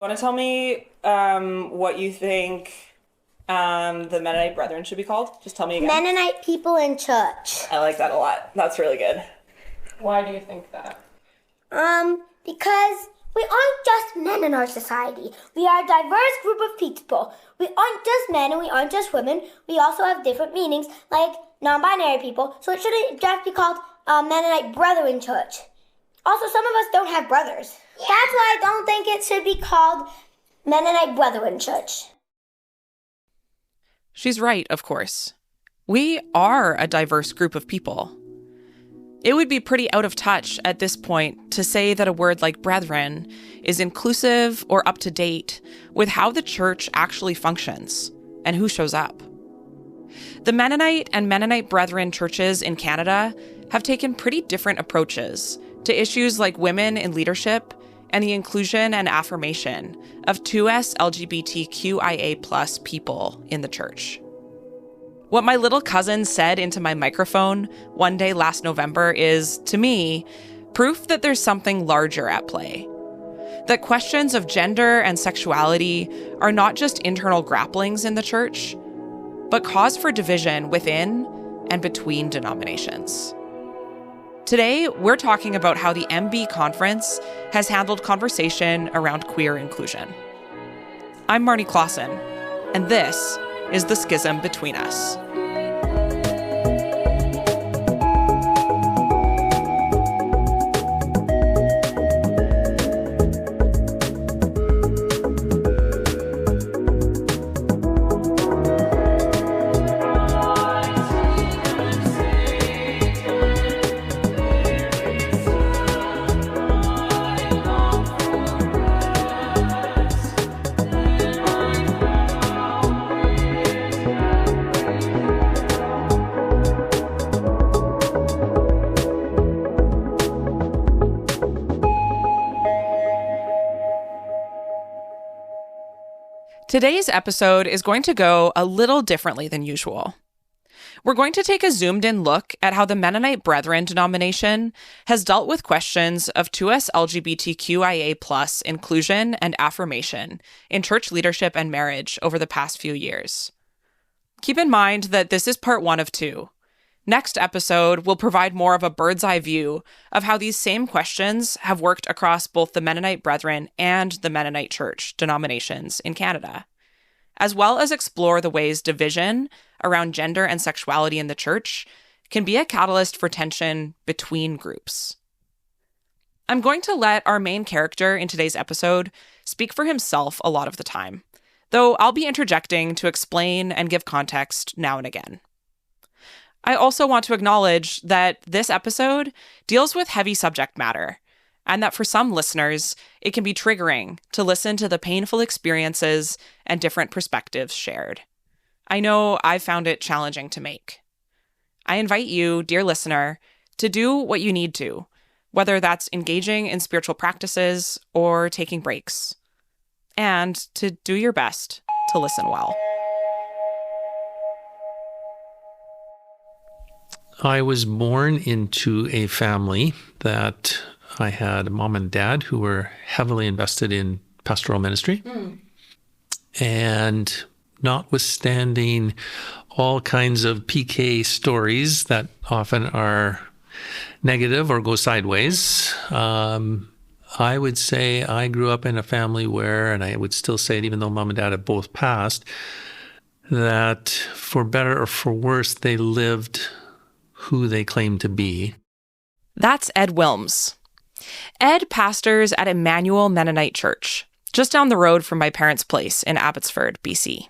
Want to tell me what you think the Mennonite Brethren should be called? Just tell me again. Mennonite people in church. I like that a lot. That's really good. Why do you think that? Because we aren't just men in our society. We are a diverse group of people. We aren't just men and we aren't just women. We also have different meanings, like non-binary people. So it shouldn't just be called Mennonite Brethren Church. Also, some of us don't have brothers. Yeah. That's why I don't think it should be called Mennonite Brethren Church. She's right, of course. We are a diverse group of people. It would be pretty out of touch at this point to say that a word like brethren is inclusive or up to date with how the church actually functions and who shows up. The Mennonite and Mennonite Brethren churches in Canada have taken pretty different approaches to issues like women in leadership and the inclusion and affirmation of 2S LGBTQIA+ people in the church. What my little cousin said into my microphone one day last November is, to me, proof that there's something larger at play. That questions of gender and sexuality are not just internal grapplings in the church, but cause for division within and between denominations. Today, we're talking about how the MB Conference has handled conversation around queer inclusion. I'm Marnie Clausen, and this is the Schism Between Us. Today's episode is going to go a little differently than usual. We're going to take a zoomed-in look at how the Mennonite Brethren denomination has dealt with questions of 2S LGBTQIA+ inclusion and affirmation in church leadership and marriage over the past few years. Keep in mind that this is part one of two. Next episode will provide more of a bird's-eye view of how these same questions have worked across both the Mennonite Brethren and the Mennonite Church denominations in Canada, as well as explore the ways division around gender and sexuality in the church can be a catalyst for tension between groups. I'm going to let our main character in today's episode speak for himself a lot of the time, though I'll be interjecting to explain and give context now and again. I also want to acknowledge that this episode deals with heavy subject matter, and that for some listeners, it can be triggering to listen to the painful experiences and different perspectives shared. I know I've found it challenging to make. I invite you, dear listener, to do what you need to, whether that's engaging in spiritual practices or taking breaks, and to do your best to listen well. I was born into a family that I had a mom and dad who were heavily invested in pastoral ministry. And notwithstanding all kinds of PK stories that often are negative or go sideways, I would say I grew up in a family where, and I would still say it even though mom and dad have both passed, that for better or for worse, they lived who they claim to be. That's Ed Willms. Ed pastors at Emmanuel Mennonite Church, just down the road from my parents' place in Abbotsford, BC.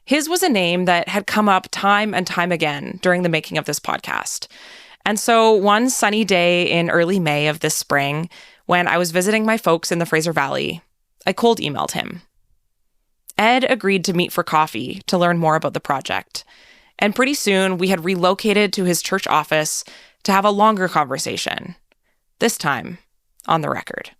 His was a name that had come up time and time again during the making of this podcast. And so one sunny day in early May of this spring, when I was visiting my folks in the Fraser Valley, I cold emailed him. Ed agreed to meet for coffee to learn more about the project. And pretty soon, we had relocated to his church office to have a longer conversation, this time on the record.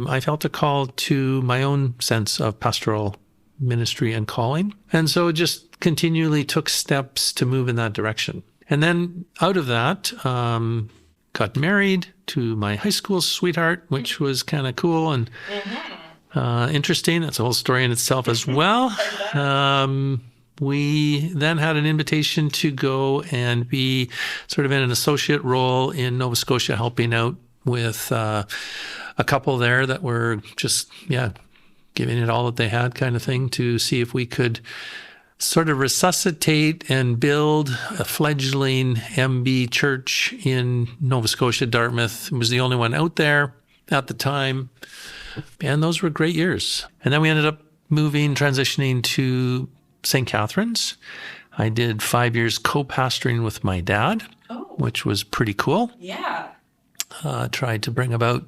I felt a call to my own sense of pastoral ministry and calling, and so just continually took steps to move in that direction. And then out of that, got married to my high school sweetheart, which was kind of cool, and Interesting. That's a whole story in itself as well. We then had an invitation to go and be sort of in an associate role in Nova Scotia, helping out with a couple there that were just, giving it all that they had kind of thing, to see if we could sort of resuscitate and build a fledgling MB church in Nova Scotia. Dartmouth was the only one out there at the time. And those were great years. And then we ended up transitioning to St. Catherine's. I did 5 years co-pastoring with my dad, which was pretty cool. Yeah. Tried to bring about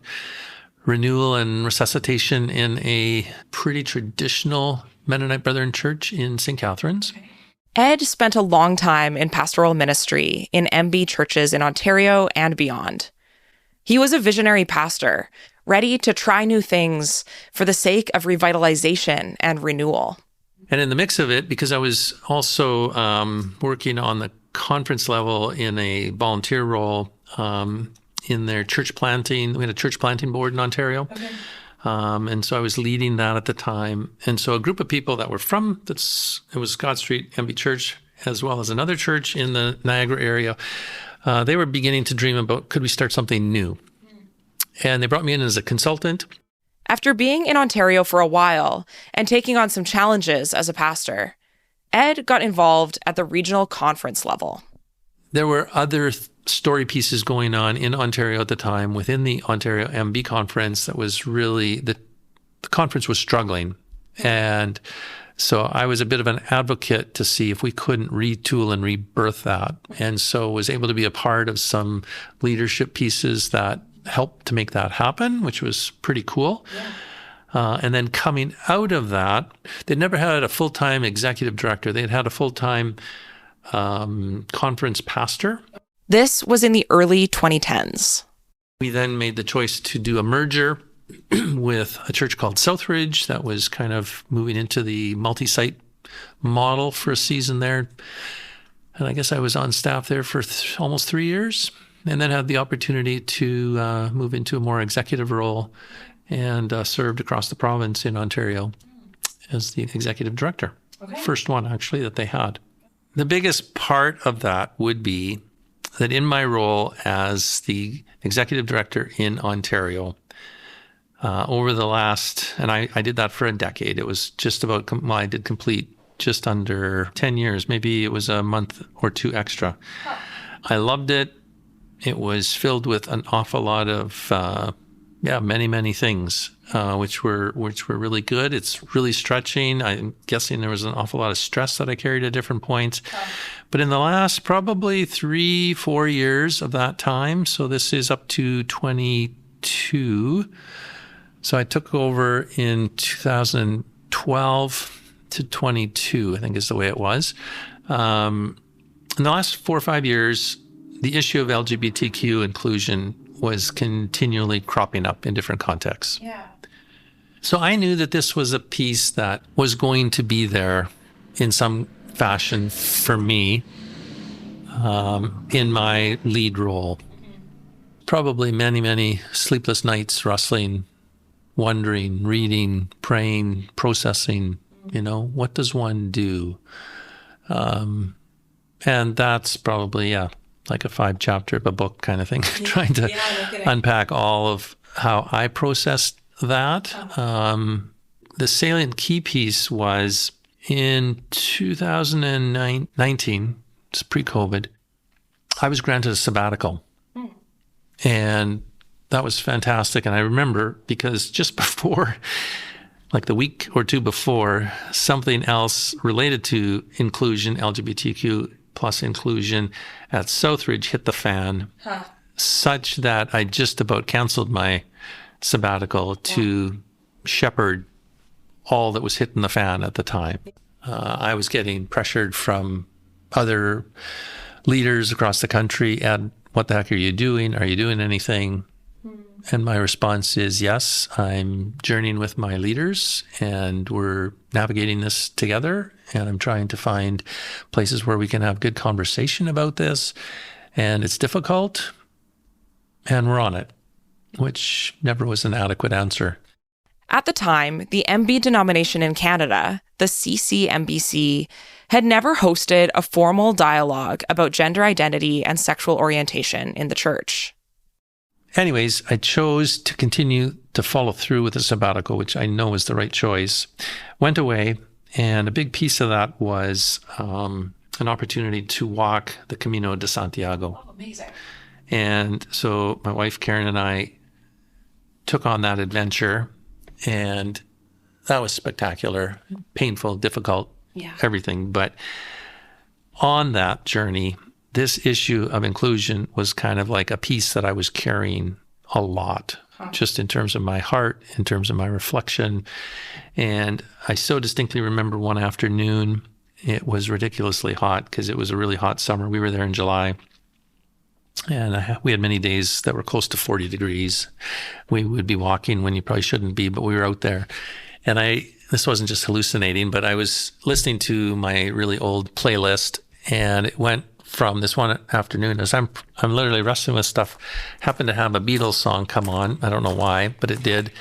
renewal and resuscitation in a pretty traditional Mennonite Brethren church in St. Catherine's. Okay. Ed spent a long time in pastoral ministry in MB churches in Ontario and beyond. He was a visionary pastor, ready to try new things for the sake of revitalization and renewal. And in the mix of it, because I was also working on the conference level in a volunteer role in their church planting. We had a church planting board in Ontario. Okay. And so I was leading that at the time. And so a group of people that were it was Scott Street MB Church, as well as another church in the Niagara area, they were beginning to dream about, could we start something new? And they brought me in as a consultant. After being in Ontario for a while and taking on some challenges as a pastor, Ed got involved at the regional conference level. There were other story pieces going on in Ontario at the time within the Ontario MB conference that was really, the conference was struggling. And so I was a bit of an advocate to see if we couldn't retool and rebirth that. And so was able to be a part of some leadership pieces that helped to make that happen, which was pretty cool. Yeah. And then coming out of that, they never had a full-time executive director. They had had a full-time conference pastor. This was in the early 2010s. We then made the choice to do a merger with a church called Southridge that was kind of moving into the multi-site model for a season there. And I guess I was on staff there for almost 3 years, and then had the opportunity to move into a more executive role and served across the province in Ontario as the executive director. Okay. First one, actually, that they had. The biggest part of that would be that in my role as the executive director in Ontario, over the last, and I did that for a decade. It was just about, I did complete just under 10 years. Maybe it was a month or two extra. Huh. I loved it. It was filled with an awful lot of, many things, which were really good. It's really stretching. I'm guessing there was an awful lot of stress that I carried at different points. But in the last probably 3-4 years of that time, so this is up to 22. So I took over in 2012 to 22, I think is the way it was. In the last 4 or 5 years, the issue of LGBTQ inclusion was continually cropping up in different contexts. Yeah. So I knew that this was a piece that was going to be there in some fashion for me in my lead role. Probably many sleepless nights wrestling, wondering, reading, praying, processing, what does one do? And that's probably, like a 5-chapter of a book kind of thing, trying to unpack all of how I processed that. The salient key piece was in 2019, it's pre-COVID, I was granted a sabbatical. And that was fantastic. And I remember because just before, like the week or two before, something else related to inclusion, LGBTQ plus inclusion at Southridge hit the fan, such that I just about canceled my sabbatical to shepherd all that was hitting the fan at the time. I was getting pressured from other leaders across the country, and what the heck are you doing? Are you doing anything? And my response is, yes, I'm journeying with my leaders and we're navigating this together. And I'm trying to find places where we can have good conversation about this. And it's difficult and we're on it, which never was an adequate answer. At the time, the MB denomination in Canada, the CCMBC, had never hosted a formal dialogue about gender identity and sexual orientation in the church. Anyways, I chose to continue to follow through with the sabbatical, which I know is the right choice. Went away, and a big piece of that was an opportunity to walk the Camino de Santiago. Oh, amazing. And so my wife Karen and I took on that adventure, and that was spectacular, painful, difficult, everything. But on that journey, this issue of inclusion was kind of like a piece that I was carrying a lot, just in terms of my heart, in terms of my reflection. And I so distinctly remember one afternoon, it was ridiculously hot because it was a really hot summer. We were there in July. And we had many days that were close to 40 degrees. We would be walking when you probably shouldn't be, but we were out there. And this wasn't just hallucinating, but I was listening to my really old playlist, and it went from this one afternoon as I'm literally wrestling with stuff, happened to have a Beatles song come on. I don't know why, but it did,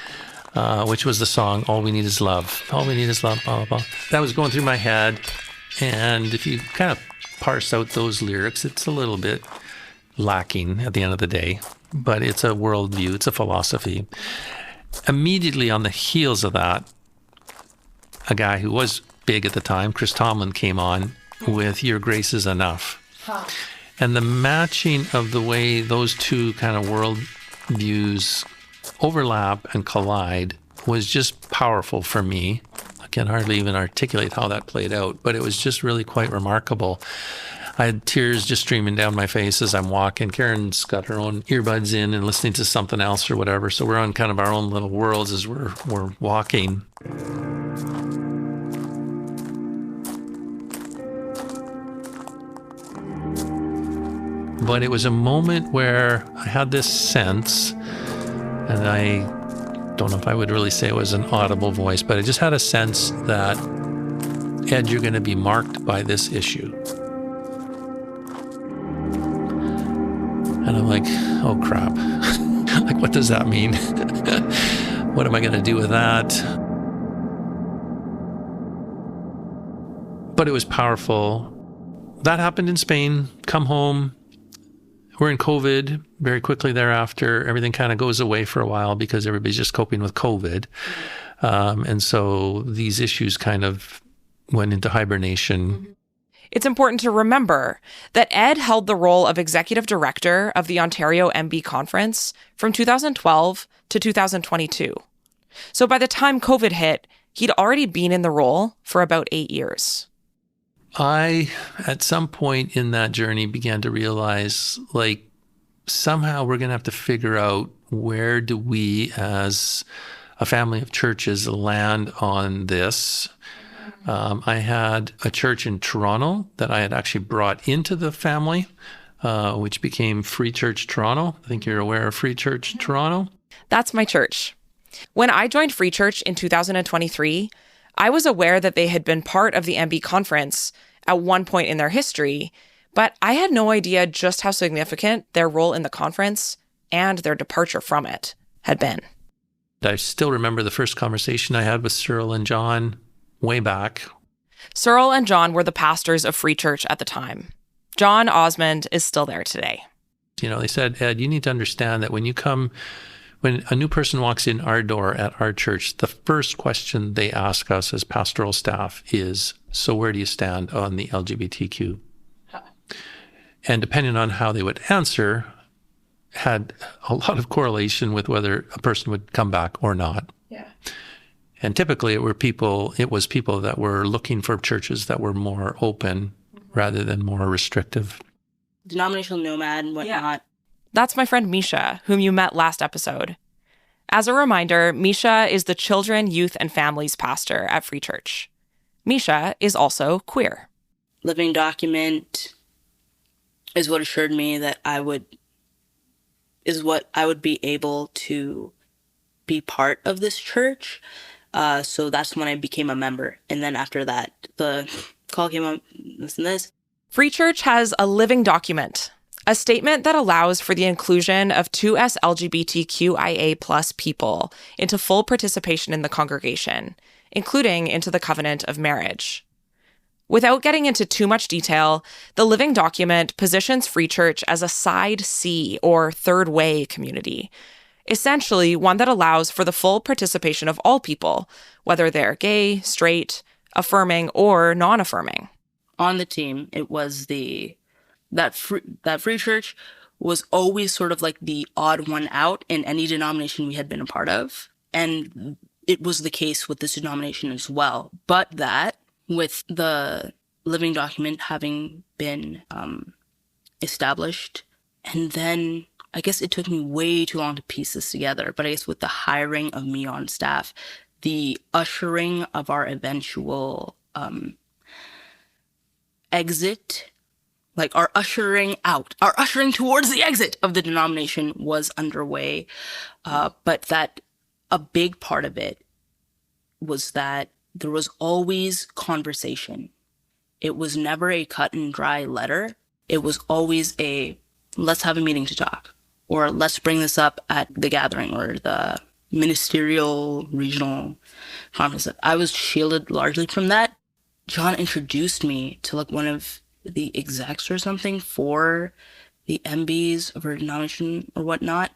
which was the song, All We Need Is Love. All we need is love, blah, blah, blah. That was going through my head. And if you kind of parse out those lyrics, it's a little bit lacking at the end of the day, but it's a worldview, it's a philosophy. Immediately on the heels of that, a guy who was big at the time, Chris Tomlin, came on with Your Grace Is Enough. Huh. And the matching of the way those two kind of world views overlap and collide was just powerful for me. I can hardly even articulate how that played out, but it was just really quite remarkable. I had tears just streaming down my face as I'm walking. Karen's got her own earbuds in and listening to something else or whatever. So we're on kind of our own little worlds as we're walking. But it was a moment where I had this sense, and I don't know if I would really say it was an audible voice, but I just had a sense that, Ed, you're going to be marked by this issue. And I'm like, oh, crap. Like, what does that mean? What am I going to do with that? But it was powerful. That happened in Spain. Come home. We're in COVID. Very quickly thereafter, everything kind of goes away for a while because everybody's just coping with COVID. And so these issues kind of went into hibernation. It's important to remember that Ed held the role of executive director of the Ontario MB Conference from 2012 to 2022. So by the time COVID hit, he'd already been in the role for about 8 years. I, at some point in that journey, began to realize, like, somehow we're going to have to figure out where do we as a family of churches land on this. I had a church in Toronto that I had actually brought into the family, which became Free Church Toronto. I think you're aware of Free Church Toronto. That's my church. When I joined Free Church in 2023, I was aware that they had been part of the MB conference at one point in their history, but I had no idea just how significant their role in the conference and their departure from it had been. I still remember the first conversation I had with Cyril and John way back. Cyril and John were the pastors of Free Church at the time. John Osmond is still there today. You know, they said, Ed, you need to understand that when a new person walks in our door at our church, the first question they ask us as pastoral staff is, so where do you stand on the LGBTQ? Huh. And depending on how they would answer, had a lot of correlation with whether a person would come back or not. Yeah. And typically it was people that were looking for churches that were more open rather than more restrictive. Denominational nomad and whatnot. Yeah. That's my friend Misha, whom you met last episode. As a reminder, Misha is the children, youth, and families pastor at Free Church. Misha is also queer. Living document is what assured me that I would be able to be part of this church. So that's when I became a member. And then after that, the call came up, this and this. Free Church has a living document, a statement that allows for the inclusion of 2S LGBTQIA plus people into full participation in the congregation, including into the covenant of marriage. Without getting into too much detail, the living document positions Free Church as a Side C, or third way community, essentially one that allows for the full participation of all people, whether they're gay, straight, affirming, or non-affirming. On the team, it was that Free Church was always sort of like the odd one out in any denomination we had been a part of. And it was the case with this denomination as well. But that, with the living document having been established, and then I guess it took me way too long to piece this together, but I guess with the hiring of me on staff, the ushering of our eventual exit, like our ushering towards the exit of the denomination was underway. But that a big part of it was that there was always conversation. It was never a cut and dry letter. It was always a, let's have a meeting to talk, or let's bring this up at the gathering or the ministerial regional conference. I was shielded largely from that. John introduced me to like one of the execs or something for the MBs of our denomination or whatnot.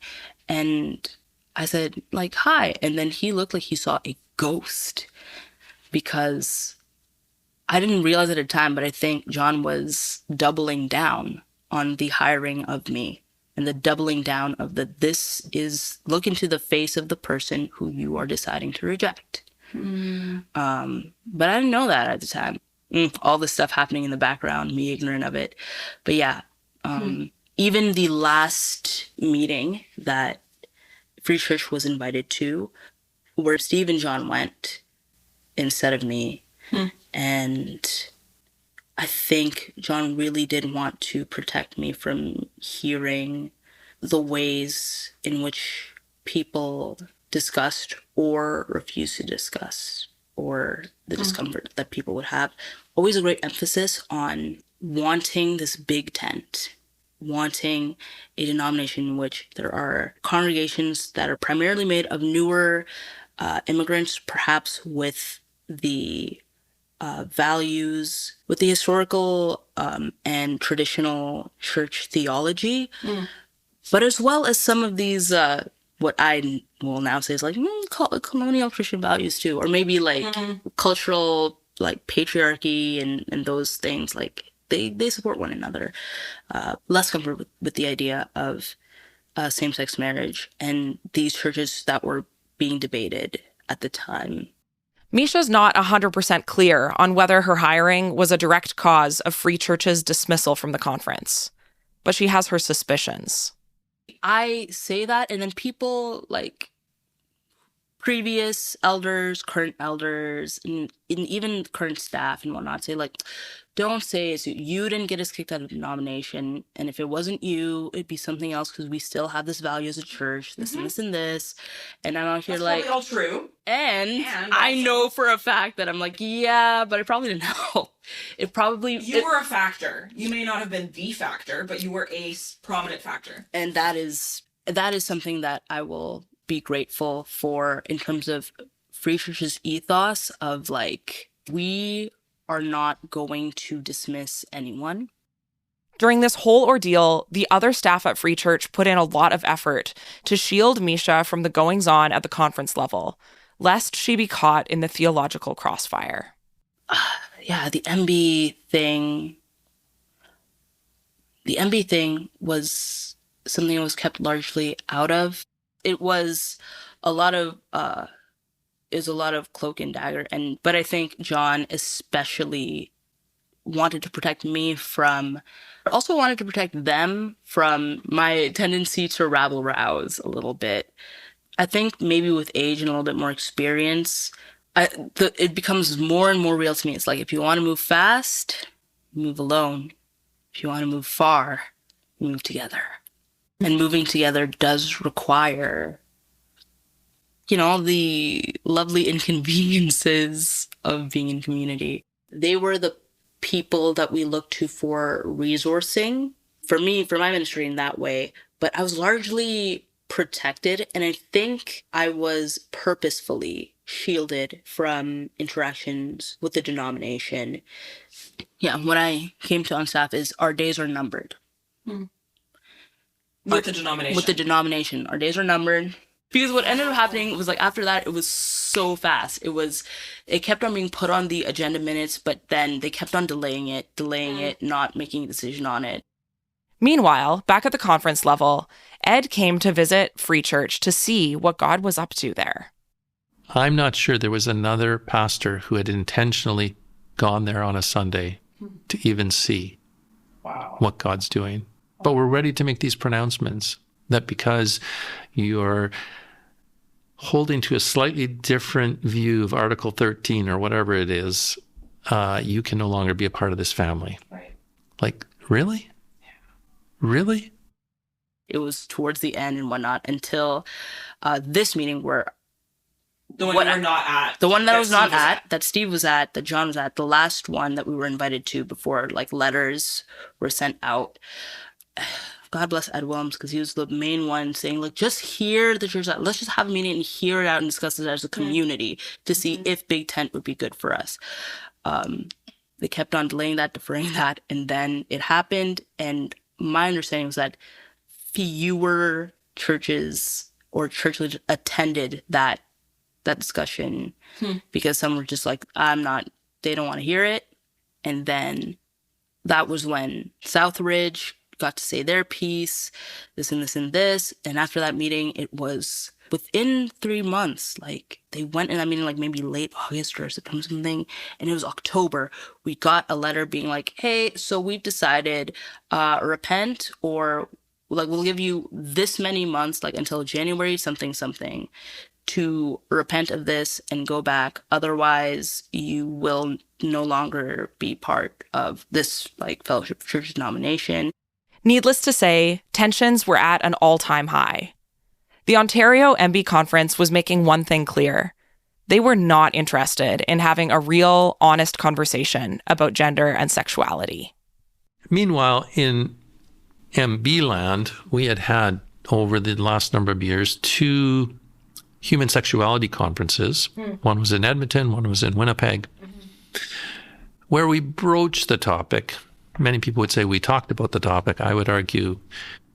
And I said like, hi. And then he looked like he saw a ghost, because I didn't realize at the time, but I think John was doubling down on the hiring of me and the doubling down of this is look into the face of the person who you are deciding to reject. But I didn't know that at the time. All this stuff happening in the background, me ignorant of it. But yeah, even the last meeting that Free Church was invited to, where Steve and John went instead of me, and I think John really did want to protect me from hearing the ways in which people discussed or refused to discuss, or the discomfort that people would have. Always a great emphasis on wanting this big tent, wanting a denomination in which there are congregations that are primarily made of newer immigrants, perhaps with the values, with the historical and traditional church theology, but as well as some of these what I will now say is like colonial Christian values too, or maybe like cultural, like patriarchy and those things. Like they support one another. Less comfort with the idea of same-sex marriage and these churches that were being debated at the time. Misha's not 100% clear on whether her hiring was a direct cause of Free Church's dismissal from the conference, but she has her suspicions. I say that, and then people like previous elders, current elders, and even current staff and whatnot say like, don't say it's you didn't get us kicked out of the denomination, and if it wasn't you, it'd be something else because we still have this value as a church, this and this and this. And I'm out here like, That's probably all true. And I know for a fact that I'm like, yeah, but I probably didn't know. You were a factor. You may not have been the factor, but you were a prominent factor. And that is something that I will be grateful for in terms of Free Church's ethos of like, we are not going to dismiss anyone. During this whole ordeal, the other staff at Free Church put in a lot of effort to shield Misha from the goings-on at the conference level, lest she be caught in the theological crossfire. Yeah, the MB thing was something I was kept largely out of. It was a lot of cloak and dagger, but I think John especially wanted to protect me from, also wanted to protect them from my tendency to rabble-rouse a little bit. I think maybe with age and a little bit more experience, it becomes more and more real to me. It's like, if you want to move fast, move alone. If you want to move far, move together. And moving together does require, the lovely inconveniences of being in community. They were the people that we looked to for resourcing for me, for my ministry in that way, but I was largely protected. And I think I was purposefully shielded from interactions with the denomination. Yeah, when I came to on staff is our days are numbered. With the denomination. With the denomination. Our days are numbered. Because what ended up happening was like after that, it was so fast. It kept on being put on the agenda minutes, but then they kept on delaying it, not making a decision on it. Meanwhile, back at the conference level, Ed came to visit Free Church to see what God was up to there. I'm not sure there was another pastor who had intentionally gone there on a Sunday to even see what God's doing. But we're ready to make these pronouncements that because you're holding to a slightly different view of Article 13 or whatever it is, you can no longer be a part of this family. Right. Like, really? Yeah. Really? It was towards the end and whatnot until this meeting where The one you were not at. The one that I was not at, that Steve was at, that John was at, the last one that we were invited to before like letters were sent out. God bless Ed Willms, because he was the main one saying, look, just hear the church out. Let's just have a meeting and hear it out and discuss it as a community to see if Big Tent would be good for us. They kept on delaying that, deferring that, and then it happened. And my understanding was that fewer churches or churches attended that discussion because some were just like, they don't want to hear it. And then that was when Southridge got to say their piece, this and this and this. And after that meeting, it was within 3 months, like they went in that meeting, like maybe late August or September something. And it was October. We got a letter being like, hey, so we've decided, repent, or like, we'll give you this many months, like until January, something, to repent of this and go back. Otherwise, you will no longer be part of this like fellowship church denomination. Needless to say, tensions were at an all-time high. The Ontario MB Conference was making one thing clear. They were not interested in having a real, honest conversation about gender and sexuality. Meanwhile, in MB land, we had over the last number of years 2 human sexuality conferences. One was in Edmonton, one was in Winnipeg, where we broached the topic. Many people would say we talked about the topic. I would argue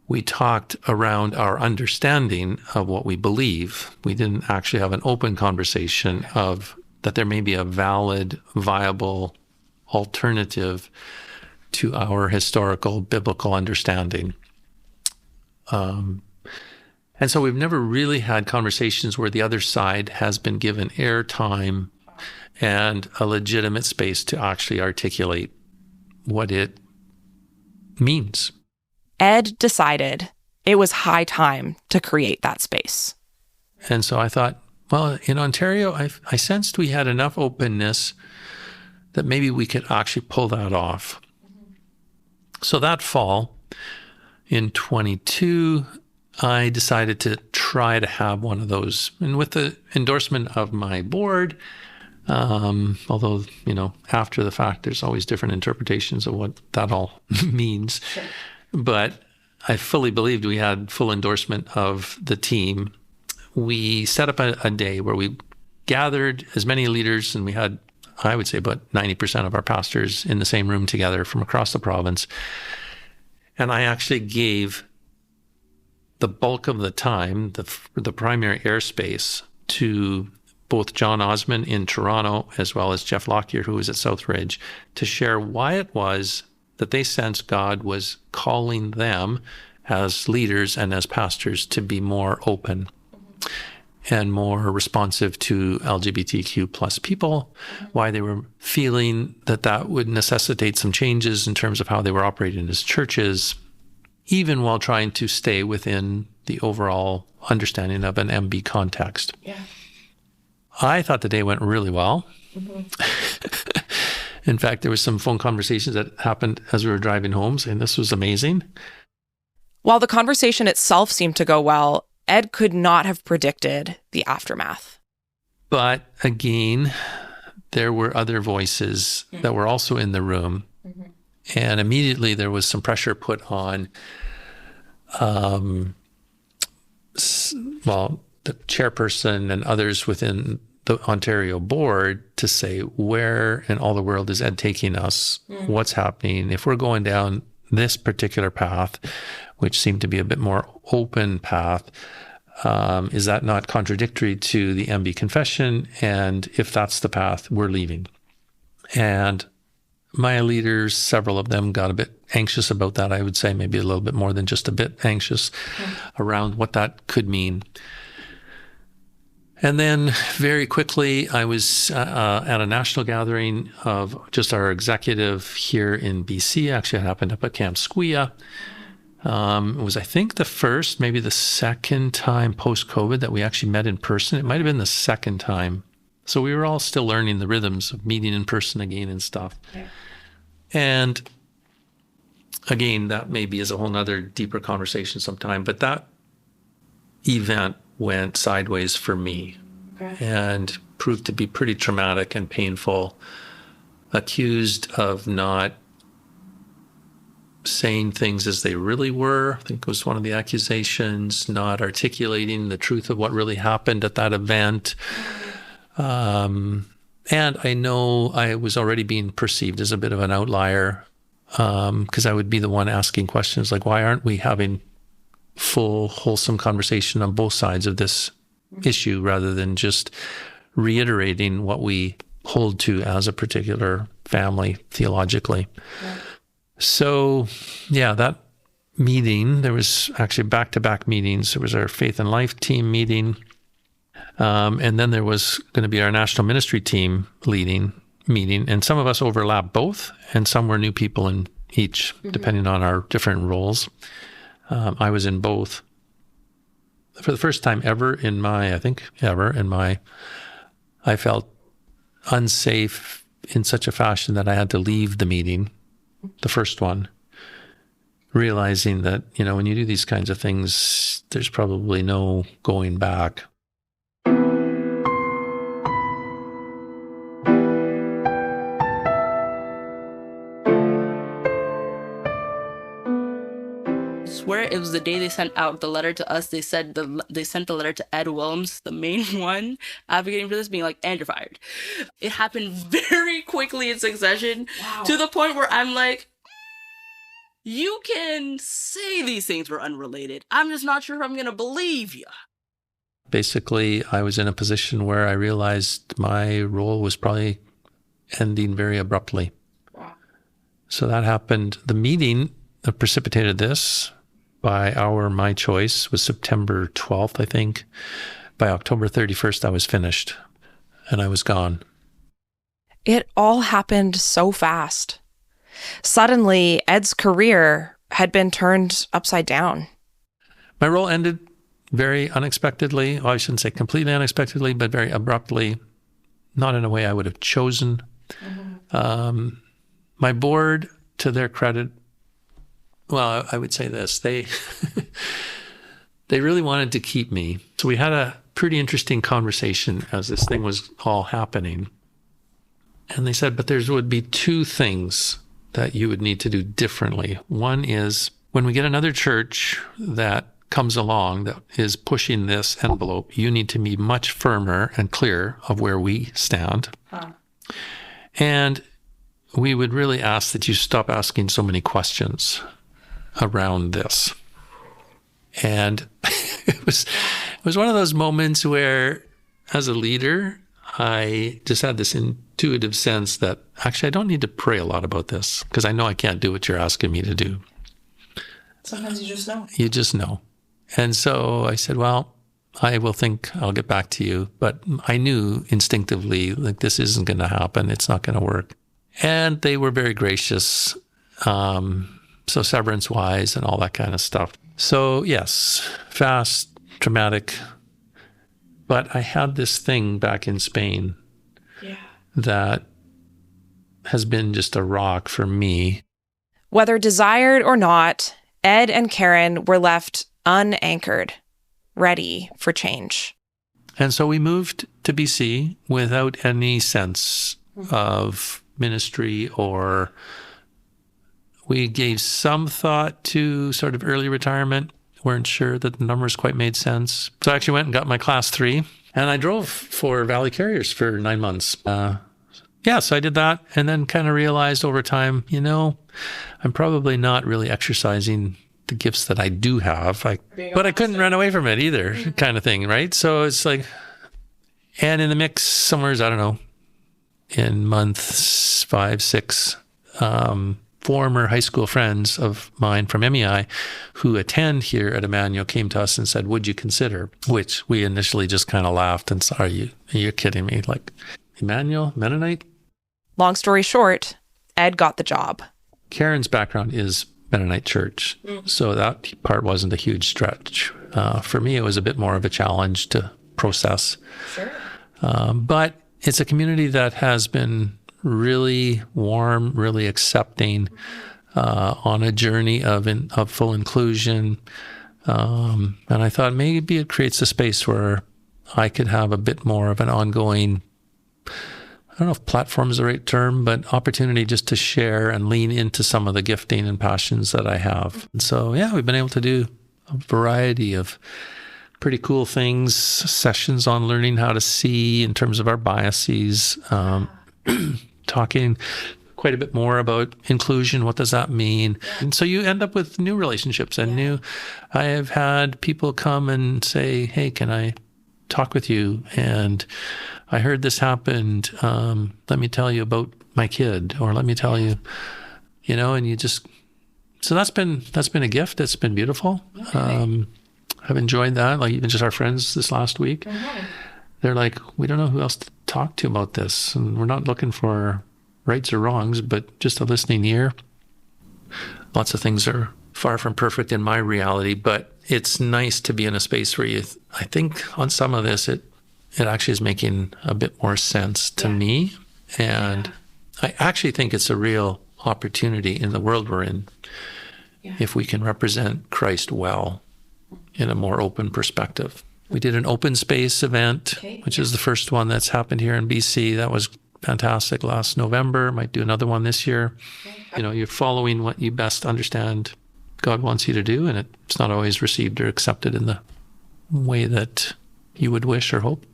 we talked around our understanding of what we believe. We didn't actually have an open conversation of that there may be a valid, viable alternative to our historical biblical understanding. And so we've never really had conversations where the other side has been given airtime and a legitimate space to actually articulate what it means. Ed decided it was high time to create that space. And so I thought, well, in Ontario, I sensed we had enough openness that maybe we could actually pull that off. So that fall in 22, I decided to try to have one of those. And with the endorsement of my board, although, after the fact, there's always different interpretations of what that all means. Sure. But I fully believed we had full endorsement of the team. We set up a day where we gathered as many leaders, and we had, I would say, about 90% of our pastors in the same room together from across the province. And I actually gave the bulk of the time, the primary airspace, to both John Osmond in Toronto as well as Jeff Lockyer, who was at Southridge, to share why it was that they sensed God was calling them as leaders and as pastors to be more open and more responsive to LGBTQ plus people, why they were feeling that would necessitate some changes in terms of how they were operating as churches, even while trying to stay within the overall understanding of an MB context. Yeah. I thought the day went really well. In fact, there was some phone conversations that happened as we were driving home saying this was amazing. While the conversation itself seemed to go well, Ed could not have predicted the aftermath. But again, there were other voices that were also in the room And immediately there was some pressure put on, the chairperson and others within the Ontario board to say, where in all the world is Ed taking us? What's happening? If we're going down this particular path, which seemed to be a bit more open path, is that not contradictory to the MB confession? And if that's the path, we're leaving. And my leaders, several of them, got a bit anxious about that. I would say maybe a little bit more than just a bit anxious around what that could mean. And then very quickly, I was at a national gathering of just our executive here in BC. Actually, it happened up at Camp Squia. It was, I think, the first, maybe the second time post-COVID that we actually met in person. It might have been the second time. So we were all still learning the rhythms of meeting in person again and stuff. Yeah. And again, that maybe is a whole nother deeper conversation sometime. But that event went sideways for me and proved to be pretty traumatic and painful. Accused of not saying things as they really were, I think was one of the accusations, not articulating the truth of what really happened at that event. And I know I was already being perceived as a bit of an outlier, because I would be the one asking questions like, why aren't we having full, wholesome conversation on both sides of this issue rather than just reiterating what we hold to as a particular family theologically? Yeah. So, yeah, that meeting, there was actually back-to-back meetings. There was our Faith and Life team meeting, and then there was going to be our national ministry team meeting, and some of us overlapped both, and some were new people in each, depending on our different roles. I was in both. For the first time ever I felt unsafe in such a fashion that I had to leave the meeting, the first one, realizing that, when you do these kinds of things, there's probably no going back. Swear it was the day they sent out the letter to us. They said they sent the letter to Ed Willms, the main one, advocating for this, being like, and you're fired. It happened very quickly in succession, to the point where I'm like, you can say these things were unrelated. I'm just not sure if I'm going to believe you. Basically, I was in a position where I realized my role was probably ending very abruptly. Wow. So that happened. The meeting that precipitated this, by my choice, was September 12th, I think. By October 31st, I was finished, and I was gone. It all happened so fast. Suddenly, Ed's career had been turned upside down. My role ended very unexpectedly. Well, I shouldn't say completely unexpectedly, but very abruptly, not in a way I would have chosen. My board, to their credit, well, I would say this. They really wanted to keep me. So we had a pretty interesting conversation as this thing was all happening. And they said, but there would be two things that you would need to do differently. One is when we get another church that comes along that is pushing this envelope, you need to be much firmer and clear of where we stand. And we would really ask that you stop asking so many questions around this. And it was one of those moments where, as a leader, I just had this intuitive sense that actually I don't need to pray a lot about this because I know I can't do what you're asking me to do. Sometimes you just know. You just know. And so I said, well, I will think I'll get back to you. But I knew instinctively, like, this isn't going to happen. It's not going to work. And they were very gracious. So severance-wise and all that kind of stuff. So yes, fast, traumatic. But I had this thing back in Spain that has been just a rock for me. Whether desired or not, Ed and Karen were left unanchored, ready for change. And so we moved to BC without any sense of ministry or We gave some thought to sort of early retirement. Weren't sure that the numbers quite made sense. So I actually went and got my class 3, and I drove for Valley Carriers for 9 months. So I did that, and then kind of realized over time, I'm probably not really exercising the gifts that I do have. But I couldn't run away from it either, kind of thing, right? So it's like, and in the mix, somewheres, I don't know, in months 5, 6, former high school friends of mine from MEI who attend here at Emmanuel came to us and said, would you consider? Which we initially just kind of laughed and said, are you kidding me? Like, Emmanuel, Mennonite? Long story short, Ed got the job. Karen's background is Mennonite church, so that part wasn't a huge stretch. For me, it was a bit more of a challenge to process. Sure. But it's a community that has been really warm, really accepting, on a journey of full inclusion. And I thought maybe it creates a space where I could have a bit more of an ongoing, I don't know if platform is the right term, but opportunity just to share and lean into some of the gifting and passions that I have. And so, we've been able to do a variety of pretty cool things, sessions on learning how to see in terms of our biases, talking quite a bit more about inclusion. What does that mean? And so you end up with new relationships and I have had people come and say, hey, can I talk with you? And I heard this happened. Let me tell you about my kid, or let me tell you, and you just, so that's been a gift. It's been beautiful. I've enjoyed that. Like even just our friends this last week, they're like, we don't know who else to talk to about this. And we're not looking for rights or wrongs, but just a listening ear. Lots of things are far from perfect in my reality, but it's nice to be in a space where I think on some of this, it actually is making a bit more sense to me. And I actually think it's a real opportunity in the world we're in if we can represent Christ well in a more open perspective. We did an open space event, which is the first one that's happened here in BC. That was fantastic last November. Might do another one this year. You're following what you best understand God wants you to do, and it's not always received or accepted in the way that you would wish or hope.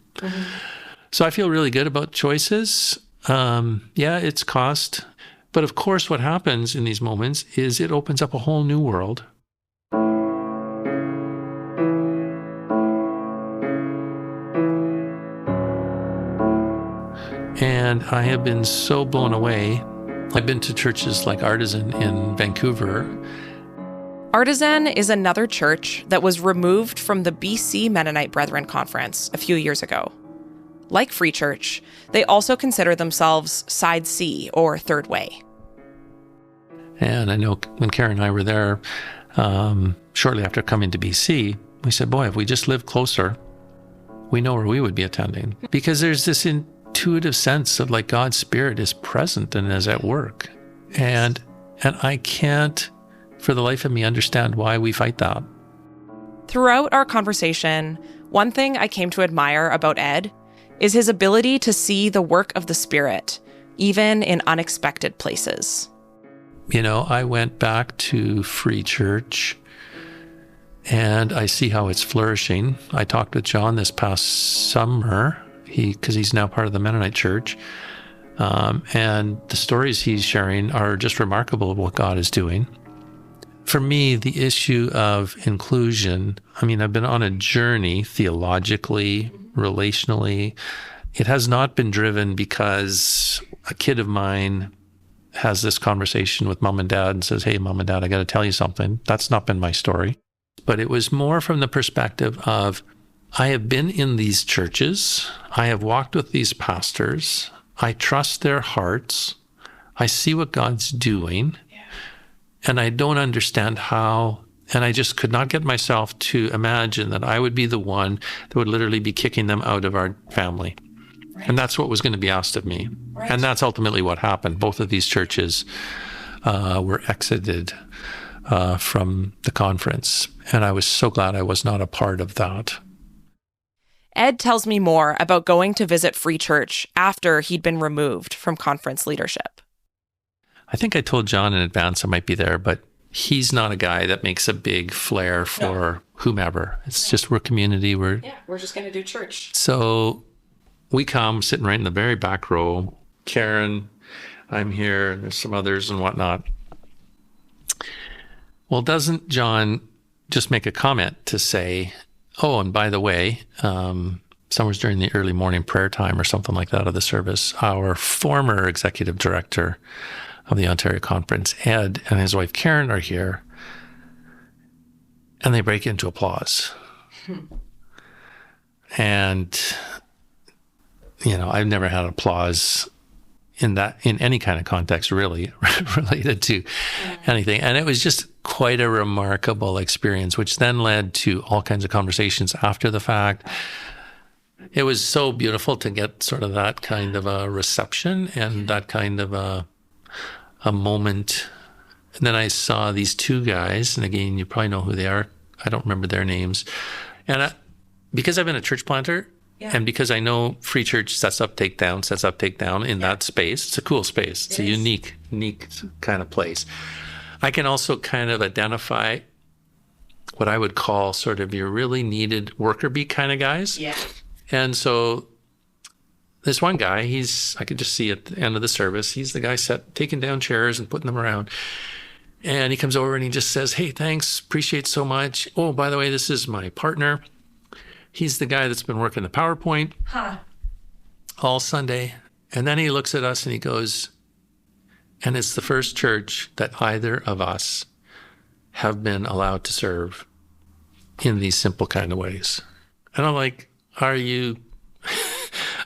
So I feel really good about choices. It's cost. But of course, what happens in these moments is it opens up a whole new world. And I have been so blown away. I've been to churches like Artisan in Vancouver. Artisan is another church that was removed from the BC Mennonite Brethren conference a few years ago. Like Free Church, they also consider themselves Side C, or Third Way. And I know when Karen and I were there, shortly after coming to BC, we said, boy, if we just lived closer, we know where we would be attending. Because there's this intuitive sense of like God's Spirit is present and is at work. And I can't, for the life of me, understand why we fight that. Throughout our conversation, one thing I came to admire about Ed is his ability to see the work of the Spirit, even in unexpected places. I went back to Free Church and I see how it's flourishing. I talked with John this past summer, because he's now part of the Mennonite Church. And the stories he's sharing are just remarkable of what God is doing. For me, the issue of inclusion, I've been on a journey theologically, relationally. It has not been driven because a kid of mine has this conversation with mom and dad and says, hey, mom and dad, I got to tell you something. That's not been my story. But it was more from the perspective of, I have been in these churches. I have walked with these pastors. I trust their hearts. I see what God's doing. And I don't understand how, and I just could not get myself to imagine that I would be the one that would literally be kicking them out of our family. Right. And that's what was going to be asked of me. Right. And that's ultimately what happened. Both of these churches were exited from the conference. And I was so glad I was not a part of that. Ed tells me more about going to visit Free Church after he'd been removed from conference leadership. I think I told John in advance I might be there, but he's not a guy that makes a big flair for whomever. It's just we're community. We're just going to do church. So we come sitting right in the very back row. Karen, I'm here, and there's some others and whatnot. Well, doesn't John just make a comment to say, oh, and by the way, somewhere during the early morning prayer time or something like that of the service, our former executive director of the Ontario Conference, Ed, and his wife Karen are here, and they break into applause. And, I've never had applause in any kind of context really related to anything. And it was just quite a remarkable experience, which then led to all kinds of conversations after the fact. It was so beautiful to get sort of that kind of a reception and that kind of a moment. And then I saw these two guys, and again, you probably know who they are. I don't remember their names. And because I've been a church planter, and because I know Free Church sets up, take down in that space, it's a cool space. It's a unique kind of place. I can also kind of identify what I would call sort of your really needed worker bee kind of guys. Yeah. And so this one guy, I could just see at the end of the service, he's the guy taking down chairs and putting them around. And he comes over and he just says, hey, thanks, appreciate so much. Oh, by the way, this is my partner. He's the guy that's been working the PowerPoint all Sunday. And then he looks at us and he goes, and it's the first church that either of us have been allowed to serve in these simple kind of ways. And I'm like, are you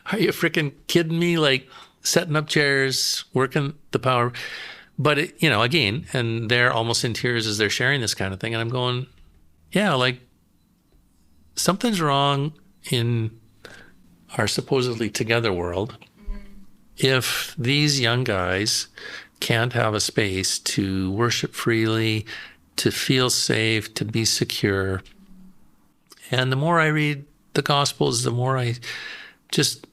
freaking kidding me? Like setting up chairs, working the power. But, again, and they're almost in tears as they're sharing this kind of thing. And I'm going, yeah, like something's wrong in our supposedly together world if these young guys can't have a space to worship freely, to feel safe, to be secure. And the more I read the Gospels, the more I just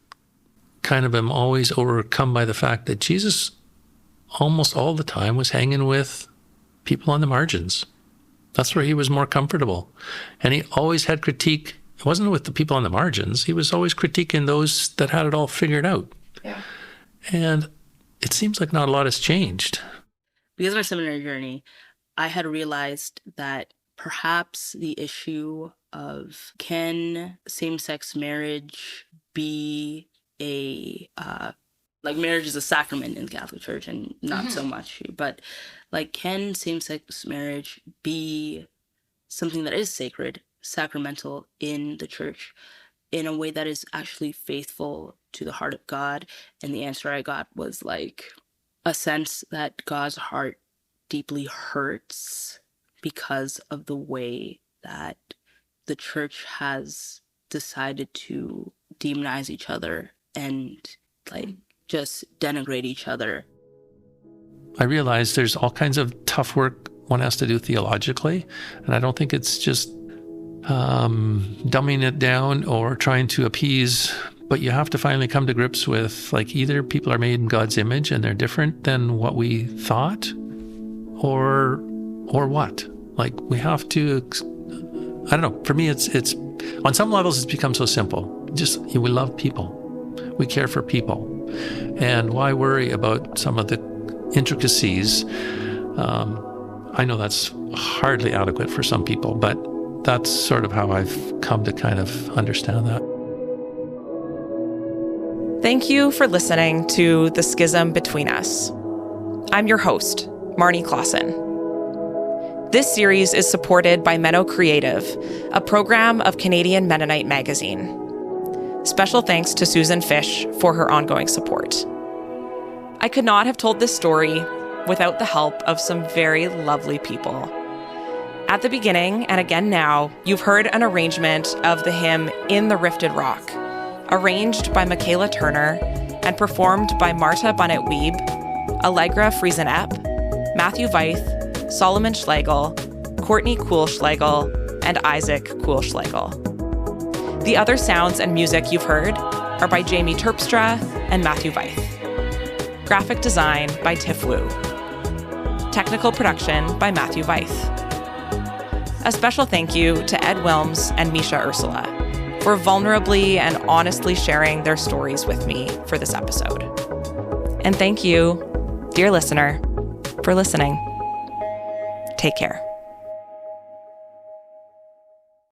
kind of am always overcome by the fact that Jesus almost all the time was hanging with people on the margins. That's where he was more comfortable. And he always had critique. It wasn't with the people on the margins. He was always critiquing those that had it all figured out. Yeah. And it seems like not a lot has changed. Because of my seminary journey, I had realized that perhaps the issue of can same-sex marriage be like marriage is a sacrament in the Catholic Church and not so much, but like can same-sex marriage be something that is sacred, sacramental in the church in a way that is actually faithful to the heart of God? And the answer I got was like a sense that God's heart deeply hurts because of the way that the church has decided to demonize each other and like just denigrate each other. I realize there's all kinds of tough work one has to do theologically, and I don't think it's just dumbing it down or trying to appease, but you have to finally come to grips with like either people are made in God's image and they're different than what we thought, or what? Like we have to, I don't know, for me it's on some levels it's become so simple. Just we love people. We care for people. And why worry about some of the intricacies? I know that's hardly adequate for some people, but that's sort of how I've come to kind of understand that. Thank you for listening to The Schism Between Us. I'm your host, Marnie Clausen. This series is supported by Menno Creative, a program of Canadian Mennonite Magazine. Special thanks to Susan Fish for her ongoing support. I could not have told this story without the help of some very lovely people. At the beginning, and again now, you've heard an arrangement of the hymn In the Rifted Rock, arranged by Michaela Turner and performed by Marta Bonnet-Wiebe, Allegra Friesen-Epp, Matthew Veith, Solomon Schlegel, Courtney Kuhl-Schlegel, and Isaac Kuhl-Schlegel. The other sounds and music you've heard are by Jamie Terpstra and Matthew Veith. Graphic design by Tiff Wu. Technical production by Matthew Veith. A special thank you to Ed Willms and Misha Ursula for vulnerably and honestly sharing their stories with me for this episode. And thank you, dear listener, for listening. Take care.